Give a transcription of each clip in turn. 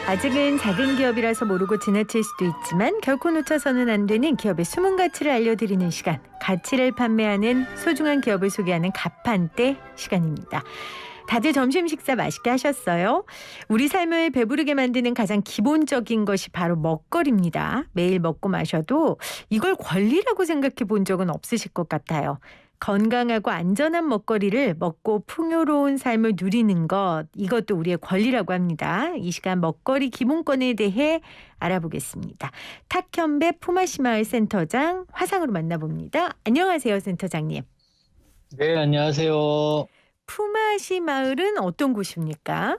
아직은 작은 기업이라서 모르고 지나칠 수도 있지만 결코 놓쳐서는 안 되는 기업의 숨은 가치를 알려드리는 시간. 가치를 판매하는 소중한 기업을 소개하는 가판대 시간입니다. 다들 점심 식사 맛있게 하셨어요? 우리 삶을 배부르게 만드는 가장 기본적인 것이 바로 먹거리입니다. 매일 먹고 마셔도 이걸 권리라고 생각해 본 적은 없으실 것 같아요. 건강하고 안전한 먹거리를 먹고 풍요로운 삶을 누리는 것, 이것도 우리의 권리라고 합니다. 이 시간 먹거리 기본권에 대해 알아보겠습니다. 탁현배 품앗이마을 센터장 화상으로 만나봅니다. 안녕하세요, 센터장님. 네, 안녕하세요. 품앗이마을은 어떤 곳입니까?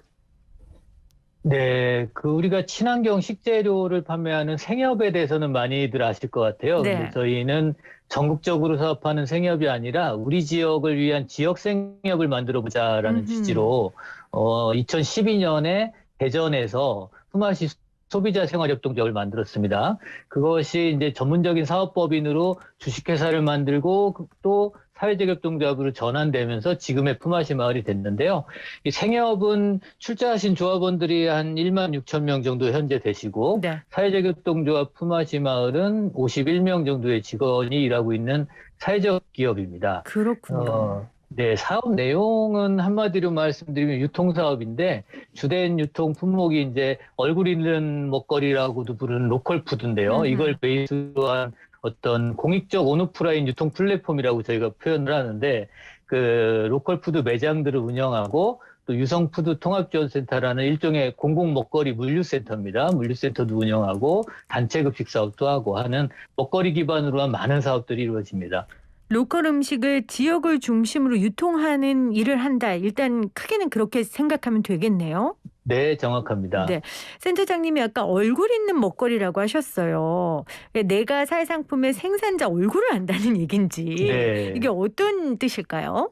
네, 우리가 친환경 식재료를 판매하는 생협에 대해서는 많이들 아실 것 같아요. 네. 근데 저희는 전국적으로 사업하는 생협이 아니라 우리 지역을 위한 지역 생협을 만들어 보자라는 취지로 2012년에 대전에서 품앗이 소비자 생활협동조합을 만들었습니다. 그것이 이제 전문적인 사업법인으로 주식회사를 만들고 또 사회적 협동조합으로 전환되면서 지금의 품앗이 마을이 됐는데요. 이 생협은 출자하신 조합원들이 한 1만 6천 명 정도 현재 되시고 네. 사회적 협동조합 품앗이 마을은 51명 정도의 직원이 일하고 있는 사회적 기업입니다. 그렇군요. 네, 사업 내용은 한마디로 말씀드리면 유통사업인데 주된 유통 품목이 이제 얼굴 있는 먹거리라고도 부르는 로컬 푸드인데요. 이걸 베이스로 한 어떤 공익적 온오프라인 유통 플랫폼이라고 저희가 표현을 하는데 그 로컬 푸드 매장들을 운영하고 또 유성푸드 통합지원센터라는 일종의 공공 먹거리 물류센터입니다. 물류센터도 운영하고 단체 급식 사업도 하고 하는 먹거리 기반으로 한 많은 사업들이 이루어집니다. 로컬 음식을 지역을 중심으로 유통하는 일을 한다. 일단 크게는 그렇게 생각하면 되겠네요. 네, 정확합니다. 네, 센터장님이 아까 얼굴 있는 먹거리라고 하셨어요. 내가 살 상품의 생산자 얼굴을 안다는 얘긴지 네. 이게 어떤 뜻일까요?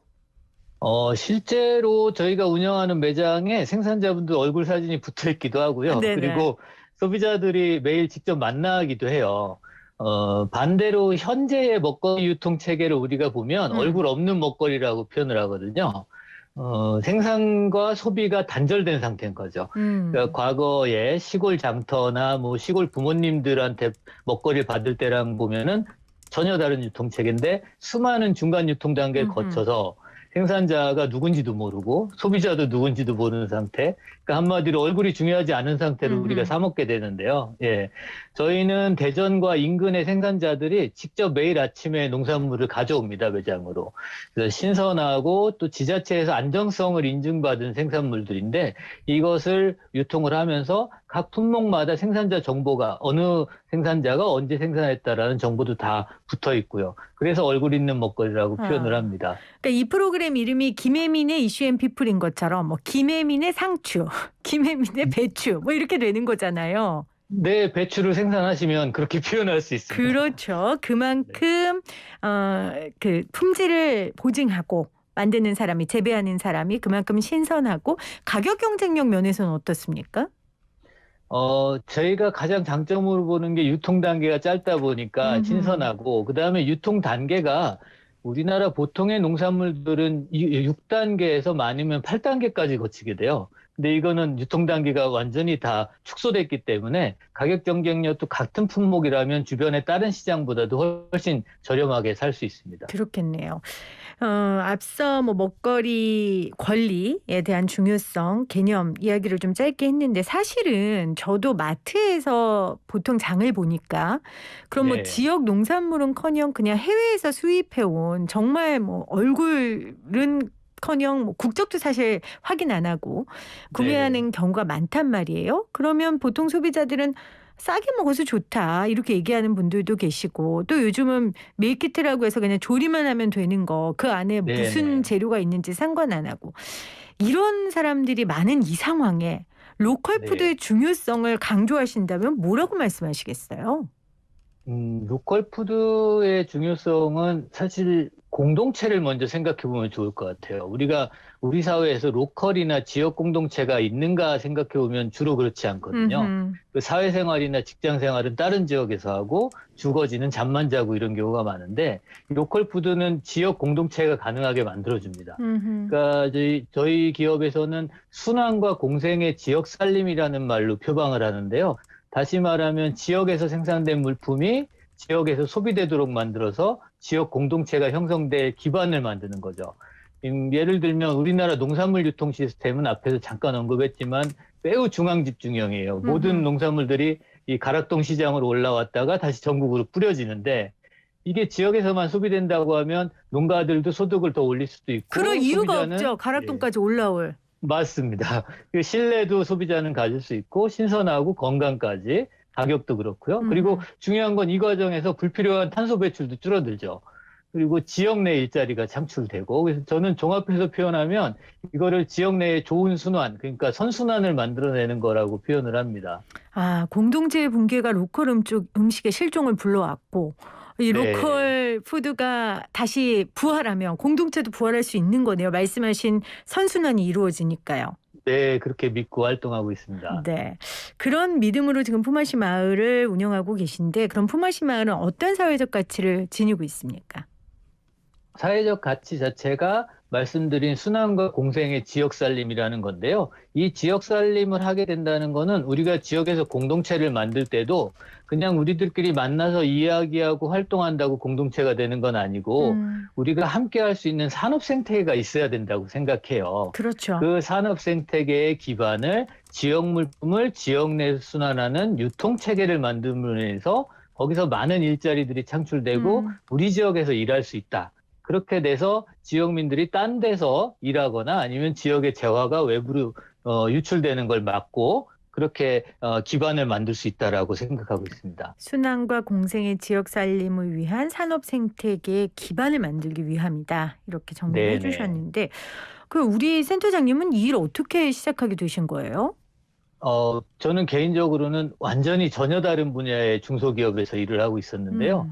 실제로 저희가 운영하는 매장에 생산자분들 얼굴 사진이 붙어 있기도 하고요. 네네. 그리고 소비자들이 매일 직접 만나기도 해요. 반대로 현재의 먹거리 유통 체계를 우리가 보면 얼굴 없는 먹거리라고 표현을 하거든요. 생산과 소비가 단절된 상태인 거죠. 그러니까 과거에 시골 장터나 뭐 시골 부모님들한테 먹거리를 받을 때랑 보면은 전혀 다른 유통 체계인데 수많은 중간 유통 단계를 거쳐서 생산자가 누군지도 모르고 소비자도 누군지도 모르는 상태. 그러니까 한마디로 얼굴이 중요하지 않은 상태로 우리가 사 먹게 되는데요. 예. 저희는 대전과 인근의 생산자들이 직접 매일 아침에 농산물을 가져옵니다, 매장으로. 그래서 신선하고 또 지자체에서 안정성을 인증받은 생산물들인데 이것을 유통을 하면서 각 품목마다 생산자 정보가 어느 생산자가 언제 생산했다라는 정보도 다 붙어 있고요. 그래서 얼굴 있는 먹거리라고 표현을 합니다. 그러니까 이 프로그램 이름이 김혜민의 이슈 앤 피플인 것처럼 뭐 김혜민의 상추, 김혜민의 배추 뭐 이렇게 되는 거잖아요. 네, 배추를 생산하시면 그렇게 표현할 수 있습니다. 그렇죠. 그만큼 그 품질을 보증하고 만드는 사람이 재배하는 사람이 그만큼 신선하고 가격 경쟁력 면에서는 어떻습니까? 저희가 가장 장점으로 보는 게 유통 단계가 짧다 보니까 신선하고, 그 다음에 유통 단계가 우리나라 보통의 농산물들은 6단계에서 많으면 8단계까지 거치게 돼요. 근데 이거는 유통 단계가 완전히 다 축소됐기 때문에 가격 경쟁력도 같은 품목이라면 주변의 다른 시장보다도 훨씬 저렴하게 살 수 있습니다. 그렇겠네요. 앞서 뭐 먹거리 권리에 대한 중요성, 개념 이야기를 좀 짧게 했는데 사실은 저도 마트에서 보통 장을 보니까 그럼 뭐 네. 지역 농산물은커녕 그냥 해외에서 수입해온 정말 뭐 얼굴은 커녕 뭐 국적도 사실 확인 안 하고 구매하는 경우가 많단 말이에요. 그러면 보통 소비자들은 싸게 먹어서 좋다 이렇게 얘기하는 분들도 계시고 또 요즘은 밀키트라고 해서 그냥 조리만 하면 되는 거 그 안에 무슨 재료가 있는지 상관 안 하고 이런 사람들이 많은 이 상황에 로컬 푸드의 중요성을 강조하신다면 뭐라고 말씀하시겠어요? 로컬 푸드의 중요성은 사실 공동체를 먼저 생각해 보면 좋을 것 같아요. 우리 사회에서 로컬이나 지역 공동체가 있는가 생각해 보면 주로 그렇지 않거든요. 음흠. 그 사회생활이나 직장생활은 다른 지역에서 하고 주거지는 잠만 자고 이런 경우가 많은데 로컬 푸드는 지역 공동체가 가능하게 만들어줍니다. 음흠. 그러니까 저희 기업에서는 순환과 공생의 지역 살림이라는 말로 표방을 하는데요. 다시 말하면 지역에서 생산된 물품이 지역에서 소비되도록 만들어서 지역 공동체가 형성될 기반을 만드는 거죠. 예를 들면 우리나라 농산물 유통 시스템은 앞에서 잠깐 언급했지만 매우 중앙 집중형이에요. 모든 농산물들이 이 가락동 시장으로 올라왔다가 다시 전국으로 뿌려지는데 이게 지역에서만 소비된다고 하면 농가들도 소득을 더 올릴 수도 있고 그럴 이유가 소비자는 없죠. 가락동까지 올라올. 맞습니다. 그 신뢰도 소비자는 가질 수 있고 신선하고 건강까지 가격도 그렇고요. 그리고 중요한 건 이 과정에서 불필요한 탄소 배출도 줄어들죠. 그리고 지역 내 일자리가 창출되고 그래서 저는 종합해서 표현하면 이거를 지역 내의 좋은 순환, 그러니까 선순환을 만들어내는 거라고 표현을 합니다. 아, 공동체의 붕괴가 로컬 음식의 실종을 불러왔고 이 네. 로컬 푸드가 다시 부활하면 공동체도 부활할 수 있는 거네요. 말씀하신 선순환이 이루어지니까요. 네, 그렇게 믿고 활동하고 있습니다. 네. 그런 믿음으로 지금 품앗이 마을을 운영하고 계신데 그럼 품앗이 마을은 어떤 사회적 가치를 지니고 있습니까? 사회적 가치 자체가 말씀드린 순환과 공생의 지역 살림이라는 건데요. 이 지역 살림을 하게 된다는 거는 우리가 지역에서 공동체를 만들 때도 그냥 우리들끼리 만나서 이야기하고 활동한다고 공동체가 되는 건 아니고 우리가 함께 할 수 있는 산업 생태계가 있어야 된다고 생각해요. 그렇죠. 그 산업 생태계의 기반을 지역 물품을 지역 내에서 순환하는 유통 체계를 만들면서 거기서 많은 일자리들이 창출되고 우리 지역에서 일할 수 있다. 그렇게 돼서 지역민들이 딴 데서 일하거나 아니면 지역의 재화가 외부로 유출되는 걸 막고 그렇게 기반을 만들 수 있다라고 생각하고 있습니다. 순환과 공생의 지역 살림을 위한 산업 생태계의 기반을 만들기 위함이다. 이렇게 정리해 네네. 주셨는데 그 우리 센터장님은 이 일 어떻게 시작하게 되신 거예요? 저는 개인적으로는 완전히 전혀 다른 분야의 중소기업에서 일을 하고 있었는데요.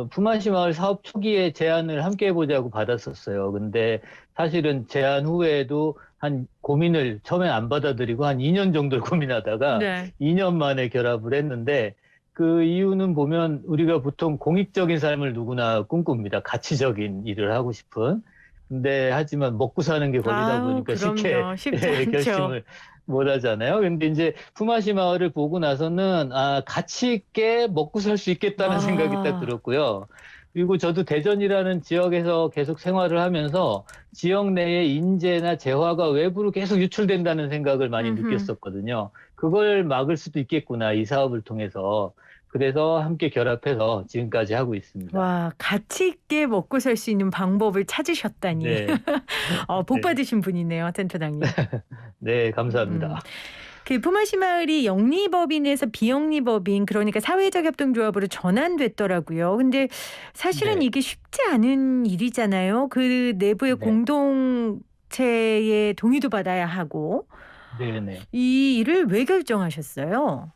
품앗이 마을 사업 초기에 제안을 함께 해보자고 받았었어요. 근데 사실은 제안 후에도 한 고민을 처음엔 안 받아들이고 한 2년 정도를 고민하다가 네. 2년 만에 결합을 했는데 그 이유는 보면 우리가 보통 공익적인 삶을 누구나 꿈꿉니다. 가치적인 일을 하고 싶은. 근데 하지만 먹고 사는 게 걸리다 아우, 보니까 쉽게 그럼요. 쉽지 않죠. 결심을 못 하잖아요. 근데 이제 품앗이 마을을 보고 나서는 가치 있게 먹고 살 수 있겠다는 생각이 딱 들었고요. 그리고 저도 대전이라는 지역에서 계속 생활을 하면서 지역 내의 인재나 재화가 외부로 계속 유출된다는 생각을 많이 느꼈었거든요. 그걸 막을 수도 있겠구나, 이 사업을 통해서. 그래서 함께 결합해서 지금까지 하고 있습니다. 와, 가치 있게 먹고 살 수 있는 방법을 찾으셨다니. 네. 복 네. 받으신 분이네요, 센터장님. 네, 감사합니다. 그 품앗이 마을이 영리법인에서 비영리법인 그러니까 사회적 협동조합으로 전환됐더라고요. 근데 사실은 네. 이게 쉽지 않은 일이잖아요. 그 내부의 네. 공동체의 동의도 받아야 하고 네네. 이 일을 왜 결정하셨어요?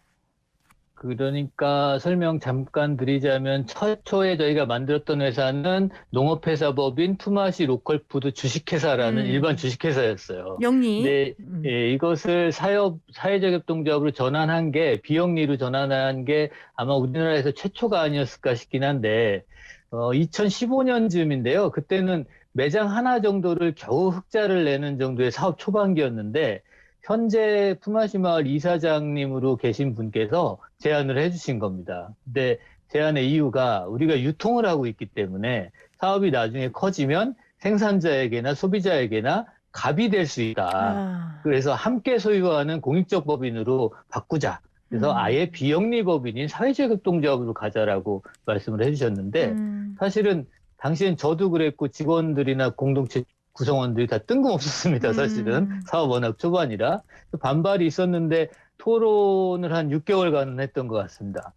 그러니까 설명 잠깐 드리자면 최초에 저희가 만들었던 회사는 농업회사법인 품앗이 로컬푸드 주식회사라는 일반 주식회사였어요. 영리. 근데 이것을 사회적 협동조합으로 전환한 게 비영리로 전환한 게 아마 우리나라에서 최초가 아니었을까 싶긴 한데 2015년쯤인데요. 그때는 매장 하나 정도를 겨우 흑자를 내는 정도의 사업 초반기였는데 현재 품앗이 마을 이사장님으로 계신 분께서 제안을 해주신 겁니다. 근데 제안의 이유가 우리가 유통을 하고 있기 때문에 사업이 나중에 커지면 생산자에게나 소비자에게나 갑이 될 수 있다. 그래서 함께 소유하는 공익적 법인으로 바꾸자. 그래서 아예 비영리 법인인 사회적 협동조합으로 가자라고 말씀을 해주셨는데 사실은 당시엔 저도 그랬고 직원들이나 공동체 구성원들이 다 뜬금없었습니다. 사실은 사업 워낙 초반이라 반발이 있었는데 토론을 한 6개월간 했던 것 같습니다.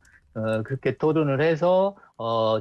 그렇게 토론을 해서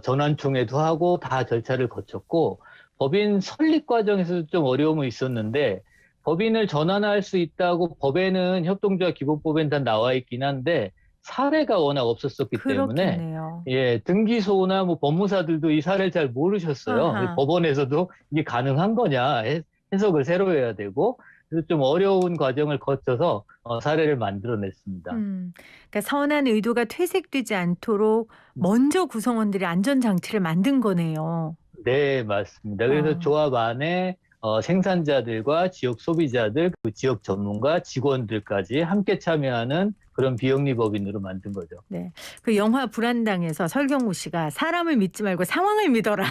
전환총회도 하고 다 절차를 거쳤고 법인 설립 과정에서도 좀 어려움이 있었는데 법인을 전환할 수 있다고 법에는 협동조합 기본법에는 다 나와 있긴 한데 사례가 워낙 없었었기 때문에 그렇겠네요. 예, 등기소나 뭐 법무사들도 이 사례를 잘 모르셨어요. 아하. 법원에서도 이게 가능한 거냐 해석을 새로 해야 되고 그래서 좀 어려운 과정을 거쳐서 사례를 만들어냈습니다. 그러니까 선한 의도가 퇴색되지 않도록 먼저 구성원들이 안전 장치를 만든 거네요. 네, 맞습니다. 그래서 아. 조합 안에 생산자들과 지역 소비자들, 그 지역 전문가, 직원들까지 함께 참여하는 그런 비영리법인으로 만든 거죠. 네. 그 영화 불안당에서 설경구 씨가 "사람을 믿지 말고 상황을 믿어라."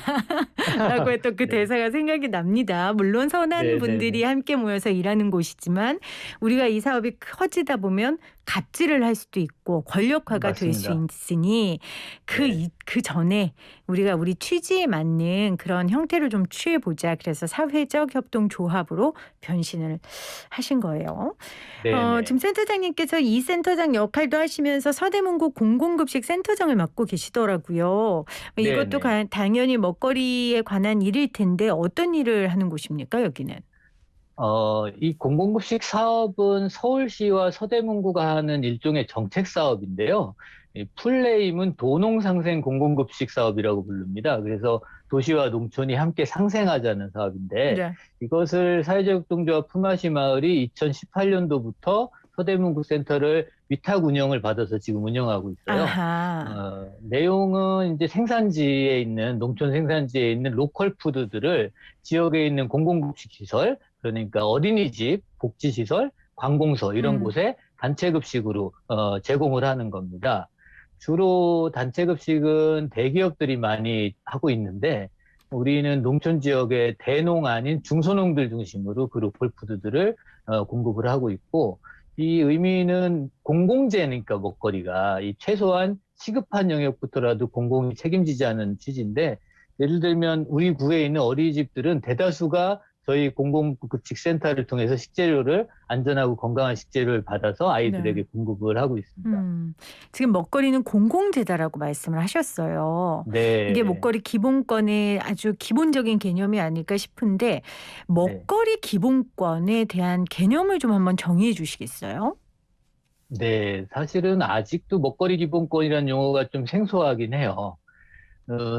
라고 했던 그 네, 대사가 생각이 납니다. 물론 선한 네, 네, 네. 분들이 함께 모여서 일하는 곳이지만 우리가 이 사업이 커지다 보면 갑질을 할 수도 있고 권력화가 될 수 맞습니다. 있으니 네, 그 전에 우리가 우리 취지에 맞는 그런 형태를 좀 취해 보자. 그래서 사회적 협동 조합으로 변신을 하신 거예요. 네, 네, 지금 센터장님께서 이 센터장 역할도 하시면서 서대문구 공공급식 센터장을 맡고 계시더라고요. 네, 이것도 네. 당연히 먹거리에 관한 일일 텐데 어떤 일을 하는 곳입니까, 여기는? 이 공공급식 사업은 서울시와 서대문구가 하는 일종의 정책 사업인데요. 이 풀네임은 도농상생 공공급식 사업이라고 부릅니다. 그래서 도시와 농촌이 함께 상생하자는 사업인데 네. 이것을 사회적협동조합 품앗이 마을이 2018년도부터 서대문구 센터를 위탁 운영을 받아서 지금 운영하고 있어요. 아하. 내용은 이제 생산지에 있는 농촌 생산지에 있는 로컬 푸드들을 지역에 있는 공공급식 시설, 그러니까 어린이집, 복지시설, 관공서 이런 음. 곳에 단체급식으로 제공을 하는 겁니다. 주로 단체급식은 대기업들이 많이 하고 있는데 우리는 농촌 지역의 대농 아닌 중소농들 중심으로 그 로컬 푸드들을 공급을 하고 있고 이 의미는 공공재니까 먹거리가 이 최소한 시급한 영역부터라도 공공이 책임지자는 취지인데 예를 들면 우리 구에 있는 어린이집들은 대다수가 저희 공공급식센터를 통해서 식재료를 안전하고 건강한 식재료를 받아서 네. 아이들에게 공급을 하고 있습니다. 지금 먹거리는 공공재다라고 말씀을 하셨어요. 이게 네, 먹거리 기본권의 아주 기본적인 개념이 아닐까 싶은데 네, 먹거리 기본권에 대한 개념을 좀 한번 정의해 주시겠어요? 네. 사실은 아직도 먹거리 기본권이라는 용어가 좀 생소하긴 해요.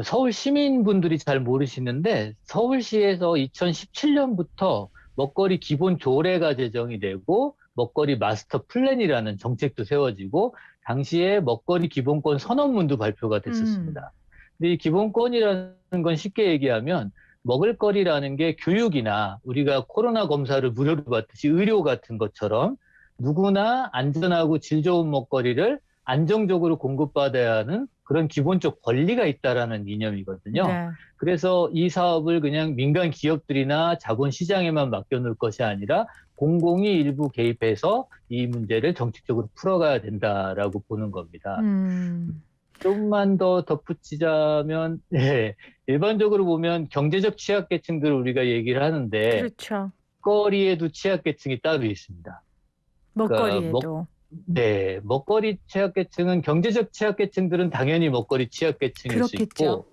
서울 시민분들이 잘 모르시는데 서울시에서 2017년부터 먹거리 기본 조례가 제정이 되고 먹거리 마스터 플랜이라는 정책도 세워지고 당시에 먹거리 기본권 선언문도 발표가 음. 됐었습니다. 근데 이 기본권이라는 건 쉽게 얘기하면 먹을 거리라는 게 교육이나 우리가 코로나 검사를 무료로 받듯이 의료 같은 것처럼 누구나 안전하고 질 좋은 먹거리를 안정적으로 공급받아야 하는 그런 기본적 권리가 있다라는 이념이거든요. 네. 그래서 이 사업을 그냥 민간 기업들이나 자본시장에만 맡겨놓을 것이 아니라 공공이 일부 개입해서 이 문제를 정책적으로 풀어가야 된다라고 보는 겁니다. 음. 좀만 더 덧붙이자면, 네, 일반적으로 보면 경제적 취약계층들을 우리가 얘기를 하는데, 그렇죠. 먹거리에도 취약계층이 따로 있습니다. 그러니까 먹거리에도. 네, 먹거리 취약계층은 경제적 취약계층들은 당연히 먹거리 취약계층일 수 그렇겠죠. 있고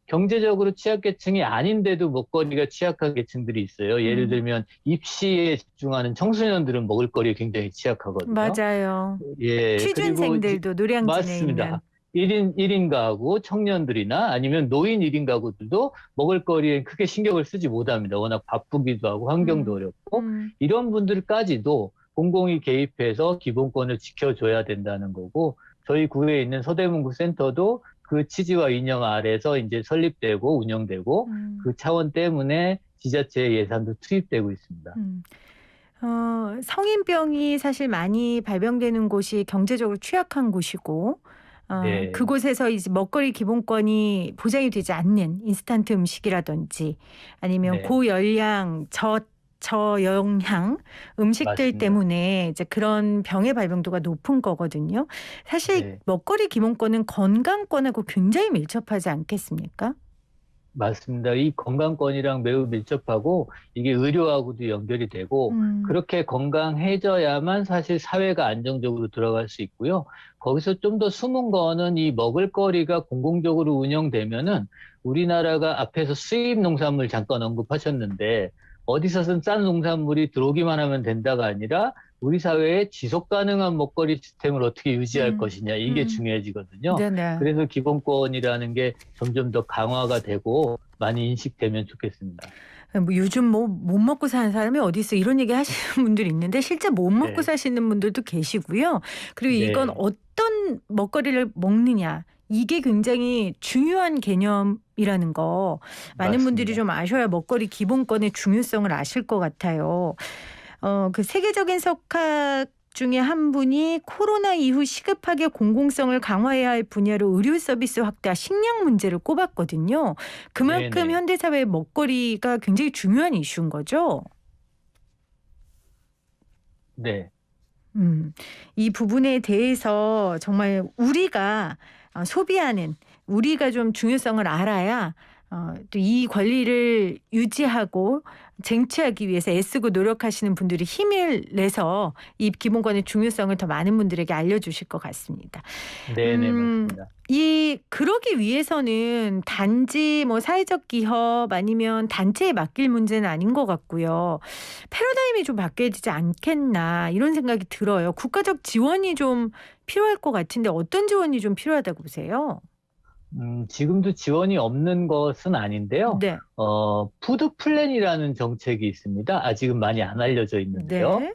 경제적으로 취약계층이 아닌데도 먹거리가 취약한 계층들이 있어요. 예를 음. 들면 입시에 집중하는 청소년들은 먹을거리에 굉장히 취약하거든요. 맞아요. 예, 그리고 취준생들도 노량진에 있는. 맞습니다. 1인 가구 청년들이나 아니면 노인 1인 가구들도 먹을거리에 크게 신경을 쓰지 못합니다. 워낙 바쁘기도 하고 환경도 음. 어렵고 음. 이런 분들까지도 공공이 개입해서 기본권을 지켜줘야 된다는 거고 저희 구에 있는 서대문구 센터도 그 취지와 이념 아래서 이제 설립되고 운영되고 음. 그 차원 때문에 지자체 예산도 투입되고 있습니다. 음. 성인병이 사실 많이 발병되는 곳이 경제적으로 취약한 곳이고 네, 그곳에서 이제 먹거리 기본권이 보장이 되지 않는 인스턴트 음식이라든지 아니면 네, 고열량, 저영양 음식들 맞습니다. 때문에 이제 그런 병의 발병도가 높은 거거든요. 사실 네. 먹거리 기본권은 건강권하고 굉장히 밀접하지 않겠습니까? 맞습니다. 이 건강권이랑 매우 밀접하고 이게 의료하고도 연결이 되고 음. 그렇게 건강해져야만 사실 사회가 안정적으로 들어갈 수 있고요. 거기서 좀 더 숨은 거는 이 먹을거리가 공공적으로 운영되면은 우리나라가 앞에서 수입 농산물 잠깐 언급하셨는데 어디서든 싼 농산물이 들어오기만 하면 된다가 아니라 우리 사회에 지속 가능한 먹거리 시스템을 어떻게 유지할 것이냐, 이게 중요해지거든요. 네네. 그래서 기본권이라는 게 점점 더 강화가 되고 많이 인식되면 좋겠습니다. 뭐 요즘 뭐 못 먹고 사는 사람이 어디 있어 이런 얘기 하시는 분들이 있는데 실제 못 먹고 네. 사시는 분들도 계시고요. 그리고 이건 네. 어떤 먹거리를 먹느냐 이게 굉장히 중요한 개념이라는 거 많은 분들이 맞습니다. 좀 아셔야 먹거리 기본권의 중요성을 아실 것 같아요. 그 세계적인 석학 중에 한 분이 코로나 이후 시급하게 공공성을 강화해야 할 분야로 의료 서비스 확대와 식량 문제를 꼽았거든요. 그만큼 네네. 현대사회의 먹거리가 굉장히 중요한 이슈인 거죠. 네. 이 부분에 대해서 정말 우리가 소비하는 우리가 좀 중요성을 알아야 또 이 권리를 유지하고 쟁취하기 위해서 애쓰고 노력하시는 분들이 힘을 내서 이 기본권의 중요성을 더 많은 분들에게 알려주실 것 같습니다. 네네, 음, 맞습니다. 그러기 위해서는 단지 뭐 사회적 기업 아니면 단체에 맡길 문제는 아닌 것 같고요. 패러다임이 좀 바뀌어야 되지 않겠나 이런 생각이 들어요. 국가적 지원이 좀 필요할 것 같은데 어떤 지원이 좀 필요하다고 보세요? 지금도 지원이 없는 것은 아닌데요. 네. 푸드 플랜이라는 정책이 있습니다. 아직은 많이 안 알려져 있는데요. 네.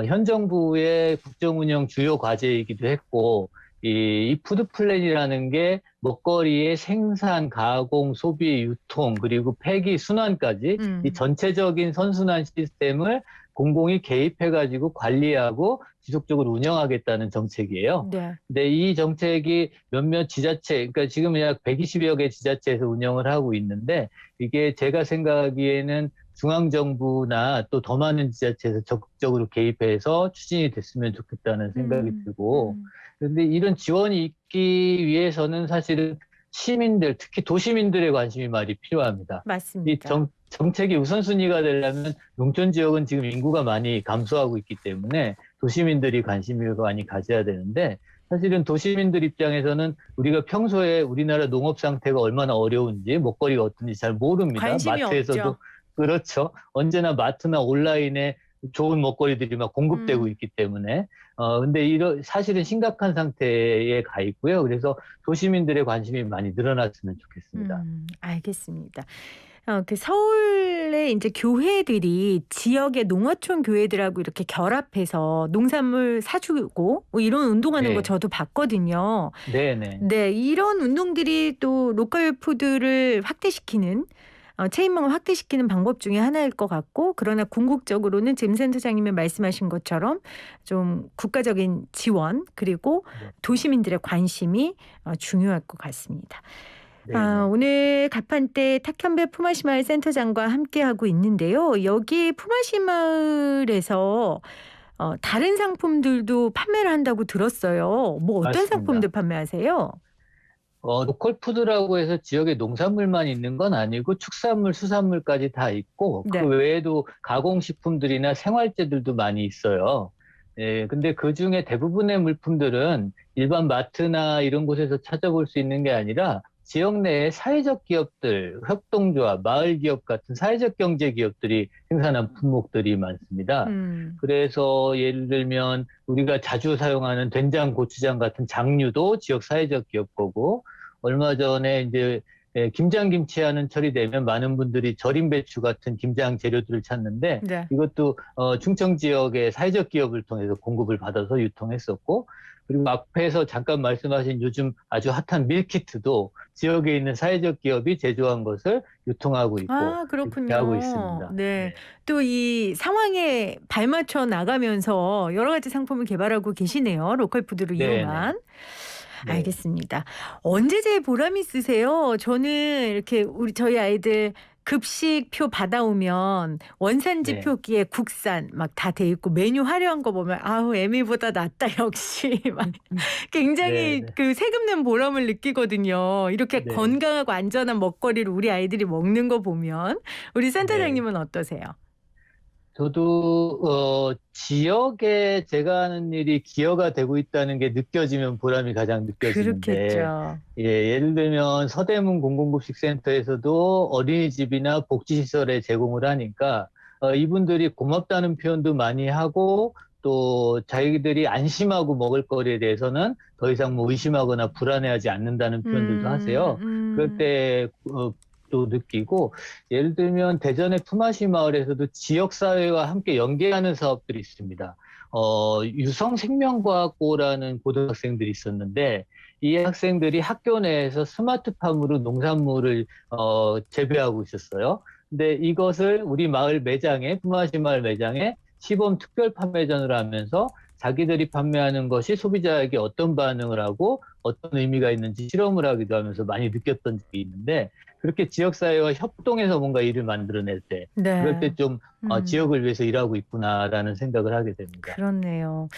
현 정부의 국정 운영 주요 과제이기도 했고, 이 푸드 플랜이라는 게 먹거리의 생산, 가공, 소비, 유통, 그리고 폐기, 순환까지 이 음. 전체적인 선순환 시스템을 공공이 개입해가지고 관리하고 지속적으로 운영하겠다는 정책이에요. 네. 근데 이 정책이 몇몇 지자체, 그러니까 지금 약 120여 개 지자체에서 운영을 하고 있는데, 이게 제가 생각하기에는 중앙정부나 또 더 많은 지자체에서 적극적으로 개입해서 추진이 됐으면 좋겠다는 생각이 음. 들고, 음. 그런데 이런 지원이 있기 위해서는 사실은 시민들, 특히 도시민들의 관심이 많이 필요합니다. 이 맞습니다. 정책이 우선순위가 되려면 농촌 지역은 지금 인구가 많이 감소하고 있기 때문에 도시민들이 관심을 많이 가져야 되는데, 사실은 도시민들 입장에서는 우리가 평소에 우리나라 농업 상태가 얼마나 어려운지, 먹거리가 어떤지 잘 모릅니다. 관심이 마트에서도 없죠. 그렇죠. 언제나 마트나 온라인에 좋은 먹거리들이 막 공급되고 음. 있기 때문에 근데 사실은 심각한 상태에 가 있고요. 그래서 도시민들의 관심이 많이 늘어났으면 좋겠습니다. 알겠습니다. 그 서울의 이제 교회들이 지역의 농어촌 교회들하고 이렇게 결합해서 농산물 사주고 뭐 이런 운동하는 거 네. 저도 봤거든요. 네네. 네. 이런 운동들이 또 로컬 푸드를 확대시키는 체인망을 확대시키는 방법 중에 하나일 것 같고 그러나 궁극적으로는 지금 센터장님이 말씀하신 것처럼 좀 국가적인 지원 그리고 네. 도시민들의 관심이 중요할 것 같습니다. 네네. 오늘 가판대 탁현배 품앗이마을 센터장과 함께하고 있는데요. 여기 품앗이마을에서 다른 상품들도 판매를 한다고 들었어요. 뭐 어떤 맞습니다. 상품들 판매하세요? 로컬 푸드라고 해서 지역에 농산물만 있는 건 아니고 축산물, 수산물까지 다 있고 그 네. 외에도 가공식품들이나 생활재들도 많이 있어요. 예, 근데 그중에 대부분의 물품들은 일반 마트나 이런 곳에서 찾아볼 수 있는 게 아니라 지역 내의 사회적 기업들, 협동조합, 마을 기업 같은 사회적 경제 기업들이 생산한 품목들이 많습니다. 음. 그래서 예를 들면 우리가 자주 사용하는 된장, 고추장 같은 장류도 지역 사회적 기업 거고, 얼마 전에 이제 김장김치 처리되면 많은 분들이 절임 배추 같은 김장 재료들을 찾는데, 네. 이것도 충청 지역의 사회적 기업을 통해서 공급을 받아서 유통했었고, 그리고 앞에서 잠깐 말씀하신 요즘 아주 핫한 밀키트도 지역에 있는 사회적 기업이 제조한 것을 유통하고 있고 이렇게 하고 그렇군요. 있습니다. 네. 네. 또 이 상황에 발맞춰 나가면서 여러 가지 상품을 개발하고 계시네요. 로컬 푸드를 네네. 이용한. 네. 알겠습니다. 언제 제일 보람 있으세요? 저는 이렇게 저희 아이들 급식표 받아오면 원산지 네. 표기에 국산 막 다 돼 있고 메뉴 화려한 거 보면 아우 애미보다 낫다 역시 막 네. 굉장히 네. 그 세금 낸 보람을 느끼거든요. 이렇게 네. 건강하고 안전한 먹거리를 우리 아이들이 먹는 거 보면 우리 네. 센터장님은 어떠세요? 저도 지역에 제가 하는 일이 기여가 되고 있다는 게 느껴지면 보람이 가장 느껴지는데, 그렇겠죠. 예, 예를 들면 서대문 공공급식센터에서도 어린이집이나 복지시설에 제공을 하니까 이분들이 고맙다는 표현도 많이 하고 또 자기들이 안심하고 먹을 거리에 대해서는 더 이상 뭐 의심하거나 불안해하지 않는다는 표현들도 하세요. 그럴 때 또 느끼고 예를 들면 대전의 품앗이 마을에서도 지역사회와 함께 연계하는 사업들이 있습니다. 유성생명과학고라는 고등학생들이 있었는데 이 학생들이 학교 내에서 스마트팜으로 농산물을 재배하고 있었어요. 근데 이것을 우리 마을 매장에, 품앗이 마을 매장에 시범 특별 판매전을 하면서 자기들이 판매하는 것이 소비자에게 어떤 반응을 하고 어떤 의미가 있는지 실험을 하기도 하면서 많이 느꼈던 적이 있는데 그렇게 지역사회와 협동해서 뭔가 일을 만들어낼 때 그럴 네. 때 좀 지역을 위해서 일하고 있구나라는 생각을 하게 됩니다. 그렇네요.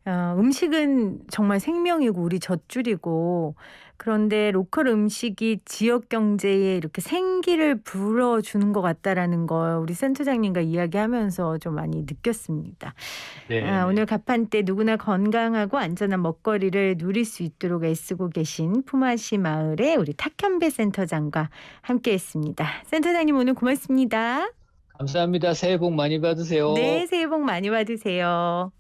음식은 정말 생명이고 우리 젖줄이고 그런데 로컬 음식이 지역 경제에 이렇게 생기를 불어주는 것 같다라는 걸 우리 센터장님과 이야기하면서 좀 많이 느꼈습니다. 오늘 네네. 가판대 누구나 건강하고 안전한 먹거리를 누릴 수 있도록 애쓰고 계신 품앗이 마을의 우리 탁현배 센터장과 함께했습니다. 센터장님 오늘 고맙습니다. 감사합니다. 새해 복 많이 받으세요. 네, 새해 복 많이 받으세요.